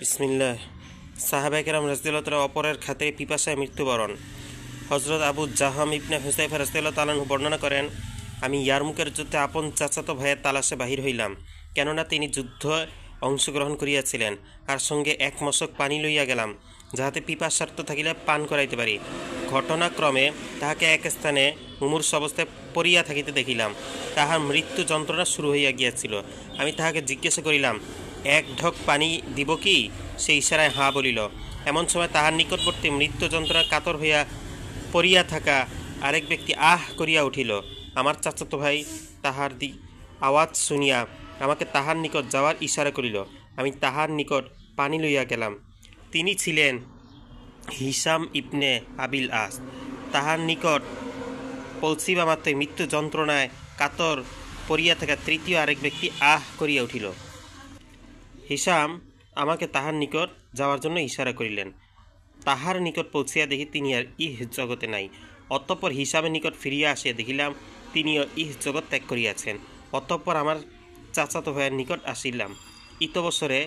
বিসমিল্লাহ। সাহাবায়ে কেরাম রাদিয়াল্লাহু তাআলা অপরের খাতিরে পিপাসায় মৃত্যুবরণ। হযরত আবু জাহম ইবনে হুযায়ফা রাদিয়াল্লাহু তাআলা বর্ণনা করেন, আমি ইয়ারমুকের যুদ্ধে আপন চাচাতো ভাইয়ের তালাশে বাহির হইলাম, কেননা তিনি যুদ্ধে অংশগ্রহণ করিয়াছিলেন, আর সঙ্গে এক মশক পানি লইয়া গেলাম, যাহাতে পিপাসার্ত থাকিলে পান করাইতে পারি। ঘটনাক্রমে তাহাকে এক স্থানে মুমূর্ষ অবস্থায় পড়িয়া থাকিতে দেখিলাম। তাহার মৃত্যু যন্ত্রণা শুরু হইয়া গিয়াছিল। আমি তাহাকে জিজ্ঞাসা করিলাম, এক ঢক পানি দিব কি? সে ইশারায় হাঁ বলিল। এমন সময় তাহার নিকটবর্তী মৃত্যু যন্ত্রণা কাতর হইয়া পড়িয়া থাকা আরেক ব্যক্তি আহ করিয়া উঠিল। আমার চাচাতো ভাই তাহার আওয়াজ শুনিয়া আমাকে তাহার নিকট যাওয়ার ইশারা করিল। আমি তাহার নিকট পানি লইয়া গেলাম। তিনি ছিলেন হিশাম ইবনে আবিল আস। তাহার নিকট পৌঁছিবা মাত্রই মৃত্যু যন্ত্রণায় কাতর পড়িয়া থাকা তৃতীয় আরেক ব্যক্তি আহ করিয়া উঠিল। হিশাম আমাকে তাহার নিকট যাওয়ার জন্য ইশারা করিলেন। তাহার নিকট পৌঁছিয়া দেখি তিনি আর ইহ জগতে নাই। অতঃপর হিসামের নিকট ফিরিয়া আসিয়া দেখিলাম তিনিও ইহ জগৎ ত্যাগ করিয়াছেন। অতঃপর আমার চাচাতো ভাইয়ের নিকট আসিলাম। ইতবছরে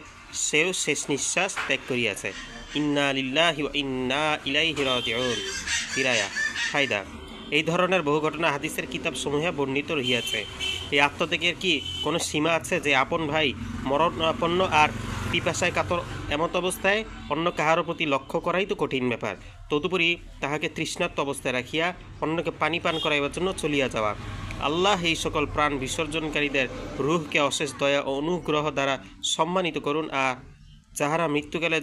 সেও শেষ নিঃশ্বাস ত্যাগ করিয়াছে। ইন্না লিল্লাহি ওয়া ইন্না ইলাইহি রাজিউন। হিরায়া ফায়দা, এই ধরনের বহু ঘটনা হাদিসের কিতাব সমূহে বর্ণিত রহিয়াছে। এই আত্মত্যাগের কি কোনো সীমা আছে যে আপন ভাই মরণাপন্ন আর পিপাসায় কাতর এমত অবস্থায় অন্য কাহারও প্রতি লক্ষ্য করাই তো কঠিন ব্যাপার। তদুপরি তাহাকে তৃষ্ণার্ত অবস্থায় রাখিয়া অন্যকে পানি পান করাইবার জন্য চলিয়া যাওয়া। আল্লাহ এই সকল প্রাণ বিসর্জনকারীদের রূহকে অশেষ দয়া ও অনুগ্রহ দ্বারা সম্মানিত করুন। আর যাহারা মৃত্যুকালে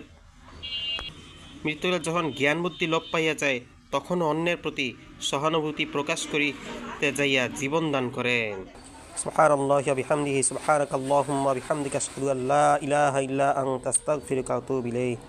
যখন জ্ঞান বুদ্ধি লোপ পাইয়া যায়, তখন অন্যের প্রতি সহানুভূতি প্রকাশ করিতে যাইয়া জীবন দান করেন। সুবহানাল্লাহি ওয়া বিহামদিহি, সুবহানাকাল্লাহুম্মা ওয়া বিহামদিকা, আশহাদু আল্লা ইলাহা ইল্লা আনতা, আস্তাগফিরুকা ওয়া আতুবু ইলাইক।